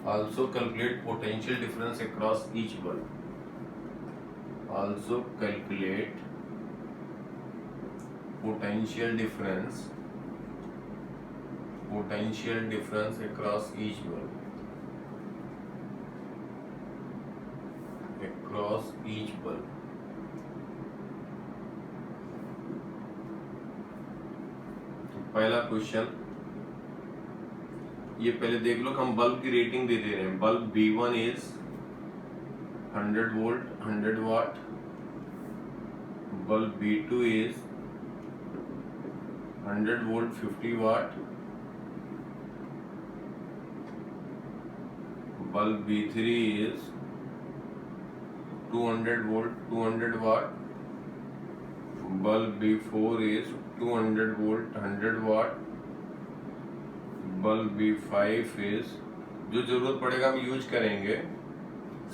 Speaker 1: also calculate potential difference across each bulb, also calculate potential difference across each bulb, across each bulb। तो पहला क्वेश्चन ये पहले देख लो, हम बल्ब की रेटिंग दे दे रहे हैं। Bulb B1 is 100 volt 100 watt, bulb B2 is 100 volt 50 watt, bulb B3 is 200 volt 200 watt, bulb B4 is 200 volt 100 watt, bulb B5 is, जो जरूरत पड़ेगा हम यूज करेंगे,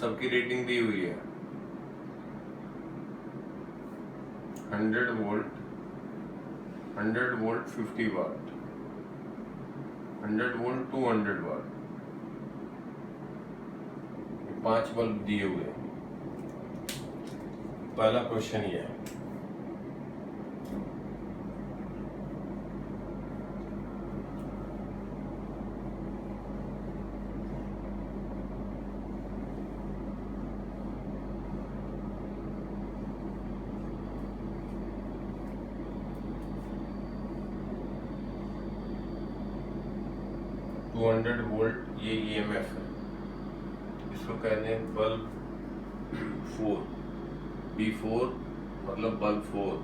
Speaker 1: सबकी रेटिंग दी हुई है। 100 वोल्ट 50 वाट, 100 वोल्ट 200 वाट, 5 बल्ब दिए हुए हैं। पहला क्वेश्चन ये है। टू 200 वोल्ट ये EMF है, इसको कहते हैं बल्ब 4, B4 मतलब बल्ब 4,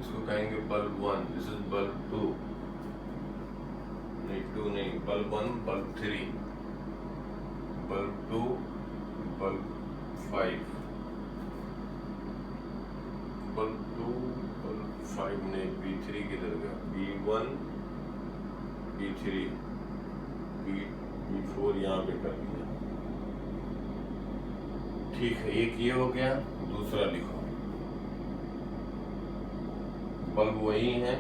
Speaker 1: इसको कहेंगे बल्ब 1, दिस इज बल्ब 2 नहीं, bulb 1 bulb 3, bulb 2 bulb 5, bulb 2 bulb 5 नहीं, B3 किधर गया, B1 B3 B4 यहाँ पे कर दिया। ठीक है, एक ये हो गया, दूसरा लिखो, बल्ब वही है,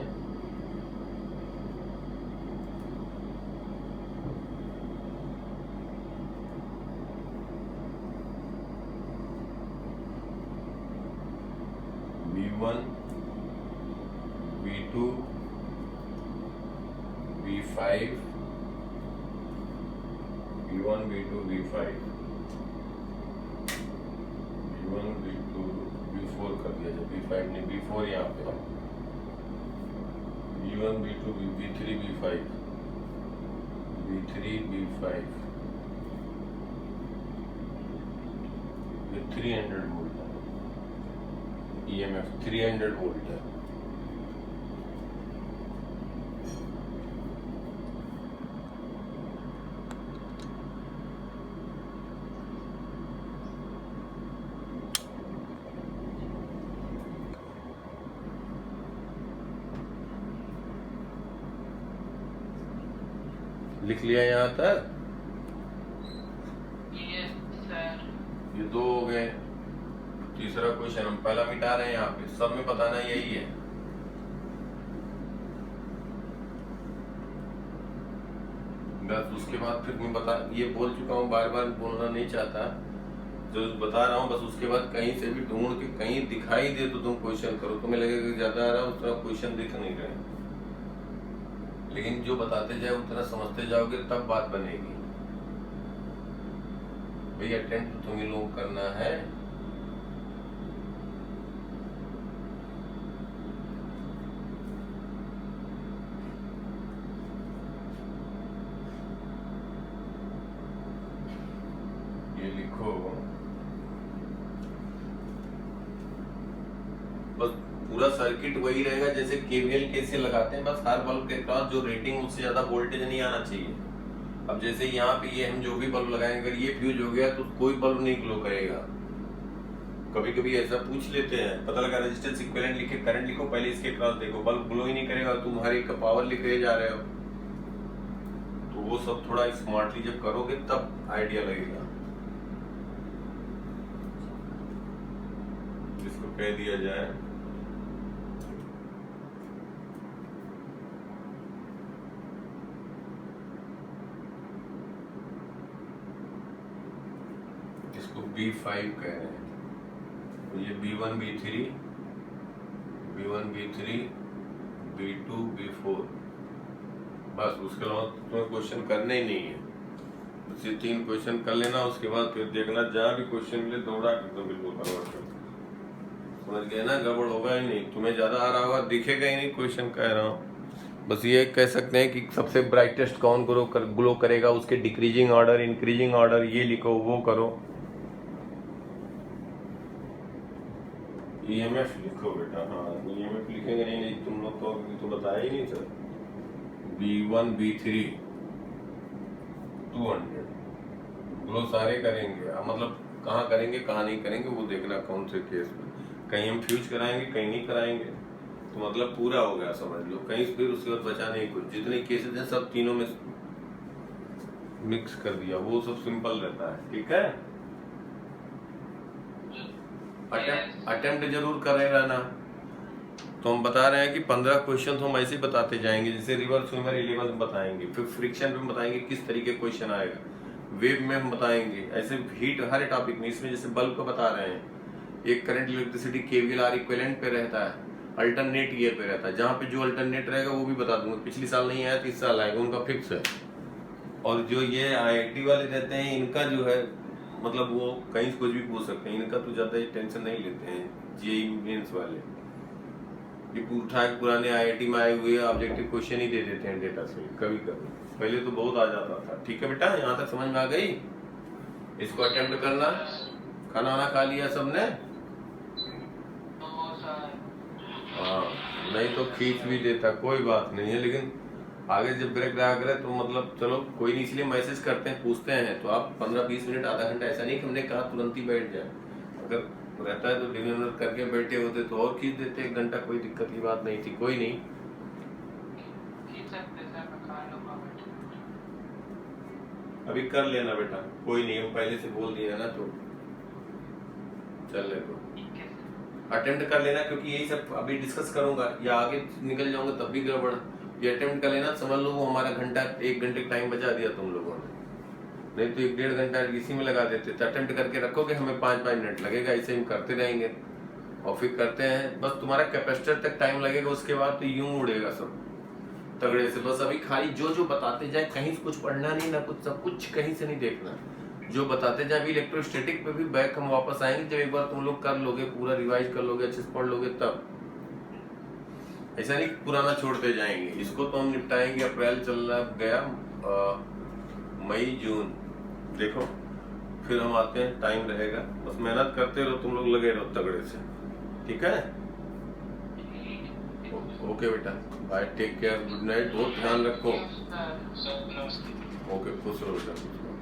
Speaker 1: B1 B2 B5, B1 B2 B5, B1 B2 B4 कर दिया, जब B5 ने B4 यहाँ पे, B1 B2 B3 B5 B3 B5, ये 300 वोल्ट है, EMF 300 वोल्ट है। लिख लिया यहाँ तक?
Speaker 2: Yes sir.
Speaker 1: ये 2 हो गए। तीसरा क्वेश्चन हम पहला मिटा रहे हैं, यहाँ पे सब में बताना यही है। बस उसके बाद फिर मैं ये बोल चुका हूँ, बार बार बोलना नहीं चाहता, जो बता रहा हूँ बस उसके बाद कहीं से भी ढूंढ के कहीं दिखाई दे तो तुम क्वेश्चन करो। तुम्हें लगेगा कि ज्यादा आ रहा है, उस तरह क्वेश्चन दिख नहीं रहे, लेकिन जो बताते जाए उतना समझते जाओगे तब बात बनेगी। भाई अटेम्प्ट तो तुम्हें लोग करना है। ये लिखो, बस पूरा सर्किट वही रहेगा जैसे केवीएल कैसे लगाते हैं, बस हर बल्ब के क्रॉस जो रेटिंग उससे ज्यादा वोल्टेज नहीं आना चाहिए। अब जैसे यहाँ पे ये हम जो भी बल्ब लगाएंगे, अगर ये फ्यूज हो गया तो कोई बल्ब नहीं ग्लो करेगा। कभी कभी ऐसा पूछ लेते हैं, पता लगा रेजिस्टेंस इक्विवेलेंट लिखे, करंट लिखो, पहले इसके क्रॉस देखो, बल्ब ग्लो ही नहीं करेगा, तुम हर एक का पावर लिख रहे जा रहे हो। तो वो सब थोड़ा स्मार्टली जब करोगे तब आइडिया लगेगा। इसको कह दिया जाए B5 कह रहे हैं, तो ये B1 B3 B2 B4, बस उसके अलावा तुम्हें क्वेश्चन करने ही नहीं है। बस ये 3 क्वेश्चन कर लेना, उसके बाद फिर देखना जहाँ भी क्वेश्चन मिले दौड़ा के तो बिल्कुल कन्वर्ट कर। समझ गए ना? गड़बड़ होगा ही नहीं, तुम्हें ज्यादा आ रहा होगा, दिखेगा ही नहीं क्वेश्चन कह रहा हूँ। बस ये कह सकते हैं कि सबसे ब्राइटेस्ट कौन ग्लो करेगा, उसके डिक्रीजिंग ऑर्डर, इंक्रीजिंग ऑर्डर, ये लिखो, वो करो। EMF लिखो बेटा, हाँ EMF लिखेंगे नहीं तुम लोग तो बताया ही नहीं सर। B1 B3 200 ग्लो सारे करेंगे, मतलब कहाँ करेंगे कहाँ नहीं करेंगे वो देखना कौन से केस में। कहीं हम फ्यूज कराएंगे, कहीं नहीं कराएंगे, तो मतलब पूरा हो गया समझ लो। कहीं फिर उसके बाद बचा नहीं कुछ, जितने केसेस हैं सब तीनों में मिक्स कर दिया, वो सब सिंपल रहता है। ठीक है, अटेम्प्ट जरूर करेगा ना। तो हम बता रहे हैं कि 15 क्वेश्चन तो हम ऐसे ही बताते जाएंगे, जैसे रिवर्स स्विमर 11 में बताएंगे, फिर फ्रिक्शन में बताएंगे किस तरीके क्वेश्चन आएगा, वेव में हम बताएंगे, ऐसे हीट हर टॉपिक में। इसमें जैसे बल्ब का बता रहे हैं, एक current electricity KVL or equivalent पे रहता है, अल्टरनेट ये पे रहता है, जहाँ पे जो अल्टरनेट रहेगा वो भी बता दूंगा। पिछले साल नहीं आया तो इस साल आएगा, उनका फिक्स है। और जो ये IIT वाले रहते हैं, इनका जो है मतलब वो कहीं कुछ भी पूछ सकते हैं, इनका तो ज्यादा टेंशन नहीं लेते हैं। जेईई मेंस वाले ये पुराने IIT में आए हुए ऑब्जेक्टिव क्वेश्चन ही दे देते हैं डेटा से, कभी कभी। पहले तो बहुत आ जाता था। ठीक है बेटा, यहाँ तक समझ में आ गई? इसको अटेम्प्ट करना। खाना वाना खा लिया सबने? हाँ, नहीं तो खींच भी देता, कोई बात नहीं है, लेकिन आगे जब ब्रेक रहा करे तो मतलब चलो कोई नहीं, इसलिए मैसेज करते हैं, पूछते हैं, तो आप 15-20 मिनट आधा घंटा, ऐसा नहीं कि हमने कहा तुरंत ही बैठ जाए। अगर रहता है तो डिनर करके बैठे होते तो और खींच देते 1 घंटा, कोई दिक्कत की बात नहीं थी। कोई नहीं, अभी कर लेना बेटा, कोई नहीं, हम पहले से बोल दिया ना तो चल ले। तो अटेम्प्ट कर लेना, क्योंकि यही सब अभी डिस्कस करूंगा, या आगे निकल जाऊंगा तब भी गड़बड़। ये अटेम्प्ट कर लेना, समझ लो वो हमारा 1 घंटे का टाइम बचा दिया तुम लोगों ने, नहीं तो 1-1.5 घंटा इसी में लगा देते। तो अटेम्प्ट करके रखोगे, हमें 5-5 मिनट लगेगा, ऐसे हम करते रहेंगे और फिर करते हैं। बस तुम्हारा कैपेसिटर तक टाइम लगेगा, उसके बाद तो यूं उड़ेगा सब तगड़े से। बस अभी खाली जो जो बताते जाए, कहीं कुछ पढ़ना नहीं ना कुछ, सब कुछ कहीं से नहीं देखना, जो बताते जाए। अभी इलेक्ट्रोस्टैटिक पे भी बैक हम वापस आएंगे, जब एक बार तुम लोग कर लोगे, पूरा रिवाइज कर लोगे, अच्छे से पढ़ लोगे, तब। ऐसा नहीं पुराना छोड़ते जाएंगे। इसको तो हम निपटाएंगे, अप्रैल चल रहा गया, मई जून देखो, फिर हम आते हैं, टाइम रहेगा। बस मेहनत करते रहो, तुम लोग लगे रहो तगड़े से। ठीक है। ओके बेटा, bye, take care, good night, बहुत ध्यान रखो।
Speaker 2: सर नमस्ते।
Speaker 1: ओके, खुश रहो बेटा, खुश रहो।